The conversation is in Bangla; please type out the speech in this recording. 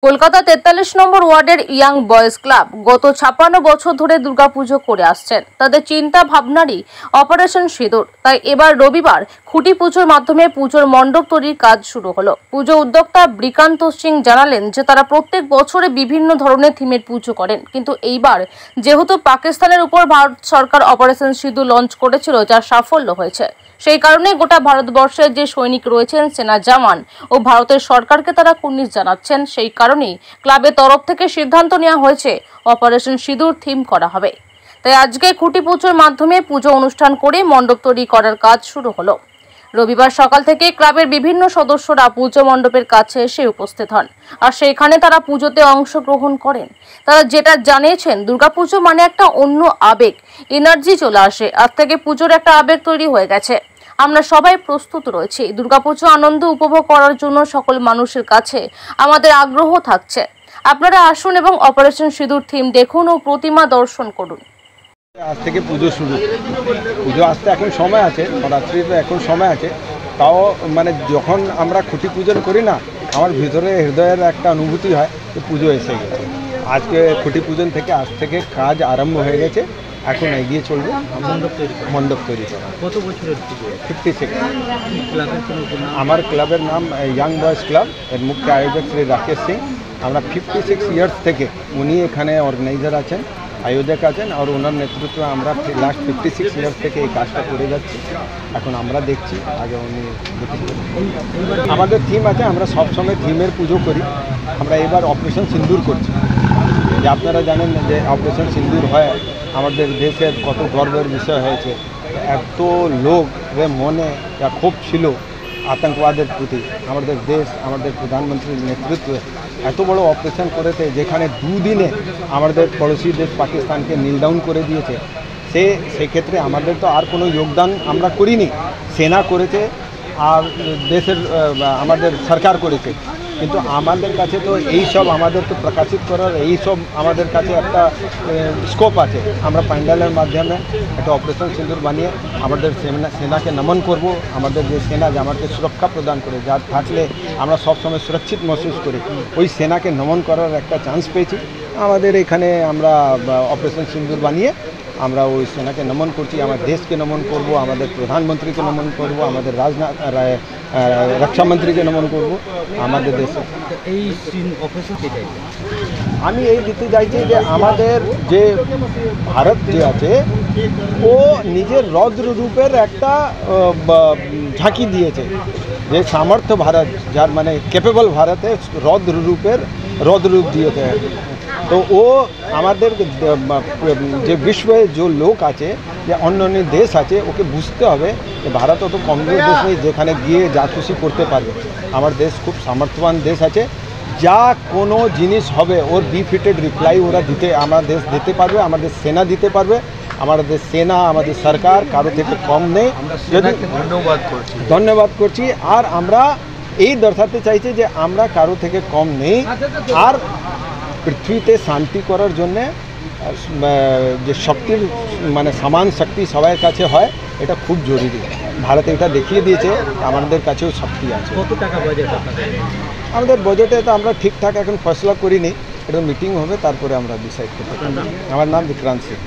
কলকাতা 43 নম্বর ওয়ার্ডের ইয়াং বয়েজ ক্লাব গত 56 বছর ধরে দুর্গাপুজো করে আসছেন। তাদের চিন্তা ভাবনারই অপারেশন সিঁদুর। তাই এবার রবিবার খুঁটি পুজোর মাধ্যমে পুজোর মণ্ডপ তৈরির কাজ শুরু হলো। পুজো উদ্যোক্তা ব্রিকান্ত সিং জানালেন যে তারা প্রত্যেক বছরে বিভিন্ন ধরনের থিমের পুজো করেন, কিন্তু এইবার যেহেতু পাকিস্তানের উপর ভারত সরকার অপারেশন সিঁদুর লঞ্চ করেছিল, যার সাফল্য হয়েছে, সেই কারণে গোটা ভারতবর্ষের যে সৈনিক রয়েছেন, সেনা জওয়ান ও ভারতের সরকারকে তারা কুর্নিশ জানাচ্ছেন। সেই কারণেই ক্লাবের তরফ থেকে সিদ্ধান্ত নেওয়া হয়েছে অপারেশন সিঁদুর থিম করা হবে। তাই আজকে খুঁটি পুজোর মাধ্যমে পুজো অনুষ্ঠান করে মণ্ডপ তৈরি করার কাজ শুরু হলো। রবিবার সকাল থেকে ক্লাবের বিভিন্ন সদস্যরা পুজো মণ্ডপের কাছে এসে উপস্থিত হন, আর সেখানে তারা পুজোতে অংশগ্রহণ করেন। তারা যেটা জানিয়েছেন, দুর্গাপুজো মানে একটা অন্য আবেগ, এনার্জি চলে আসে। আজ থেকে পুজোর একটা আবেগ তৈরি হয়ে গেছে। আমরা সবাই প্রস্তুত রয়েছি দুর্গাপুজো আনন্দ উপভোগ করার জন্য। সকল মানুষের কাছে আমাদের আগ্রহ থাকছে, আপনারা আসুন এবং অপারেশন সিঁদুর থিম দেখুন ও প্রতিমা দর্শন করুন। আজ থেকে পুজো শুরু। পুজো আসতে এখন সময় আছে, নবরাত্রিতে এখন সময় আছে। তাও মানে যখন আমরা খুঁটি পূজন করি না, আমার ভিতরে হৃদয়ের একটা অনুভূতি হয় যে পুজো এসে গেছে। আজকে খুঁটি পূজন থেকে আজ থেকে কাজ আরম্ভ হয়ে গেছে, এখন এগিয়ে চলবে মণ্ডপ তৈরি করা। কত বছরের পুজো? 56। ক্লাবের কোনো আমার ক্লাবের নাম ইয়াং বয়েজ ক্লাব, এর মুখ্য আয়োজক শ্রী রাকেশ সিং। আমরা 56 ইয়ার্স থেকে উনি এখানে অর্গানাইজার আছেন, আয়োজক আছেন, আর ওনার নেতৃত্বে আমরা লাস্ট 56 ইয়ার্স থেকে এই কাজটা করে যাচ্ছি। এখন আমরা দেখছি, আগে উনি আমাদের থিম আছে, আমরা সবসময় থিমের পুজো করি। আমরা এবার অপারেশন সিঁদুর করছি। যে আপনারা জানেন যে অপারেশন সিঁদুর হয় আমাদের দেশের কত গর্বের বিষয় হয়েছে। এত লোকের মনে ক্ষোভ ছিল আতঙ্কবাদের প্রতি। আমাদের দেশ, আমাদের প্রধানমন্ত্রীর নেতৃত্বে এত বড় অপারেশন করেছে, যেখানে দুদিনে আমাদের পড়োশি দেশ পাকিস্তানকে নীল ডাউন করে দিয়েছে। সেক্ষেত্রে আমাদের তো আর কোনো যোগদান আমরা করিনি, সেনা করেছে আর দেশের আমাদের সরকার করেছে। কিন্তু আমাদের কাছে তো এই সব আমাদেরকে প্রকাশিত করার এই সব আমাদের কাছে একটা স্কোপ আছে। আমরা প্যান্ডেলের মাধ্যমে একটা অপারেশন সিঁদুর বানিয়ে আমাদের সেনাকে নমন করব। আমাদের যে সেনা যে আমাকে সুরক্ষা প্রদান করে, যার থাকলে আমরা সবসময় সুরক্ষিত মহসুস করি, ওই সেনাকে নমন করার একটা চান্স পেয়েছি। আমাদের এখানে আমরা অপারেশন সিঁদুর বানিয়ে আমরা ওই সেনাকে নমন করছি, আমার দেশকে নমন করব, আমাদের প্রধানমন্ত্রীকে নমন করব, আমাদের রক্ষামন্ত্রীকে নমন করব আমাদের দেশে। এই অপারেশন আমি এই দিতে চাইছি যে আমাদের যে ভারত যে আছে, ও নিজের রৌদ্র রূপের একটা ঝাঁকি দিয়েছে। যে সামর্থ্য ভারত, যার মানে ক্যাপেবল ভারতে রৌদ্র রূপ দিয়েছে। তো ও আমাদের যে বিশ্বে যে লোক আছে, যে অন্য অন্য দেশ আছে, ওকে বুঝতে হবে যে ভারত অত কমজোর দেশ নেই যেখানে গিয়ে যা খুশি করতে পারবে। আমার দেশ খুব সামর্থ্যবান দেশ আছে, যা কোনো জিনিস হবে ওর বিফিটেড রিপ্লাই ওরা আমার দেশ দিতে পারবে, আমাদের সেনা দিতে পারবে। আমাদের সেনা, আমাদের সরকার কারো থেকে কম নেই। যদি ধন্যবাদ করছি। আর আমরা এই দর্শাতে চাইছি যে আমরা কারো থেকে কম নেই। আর পৃথিবীতে শান্তি করার জন্যে যে শক্তির মানে সমান শক্তি সবার কাছে হয়, এটা খুব জরুরি। ভারত এটা দেখিয়ে দিয়েছে, আমাদের কাছেও শক্তি আছে। কত টাকা বাজেট? আমাদের বাজেটে তো আমরা ঠিকঠাক এখন ফয়সলা করিনি, এটা মিটিং হবে, তারপরে আমরা ডিসাইড করতে পারব। আমার নাম বিক্রান্ত সিং।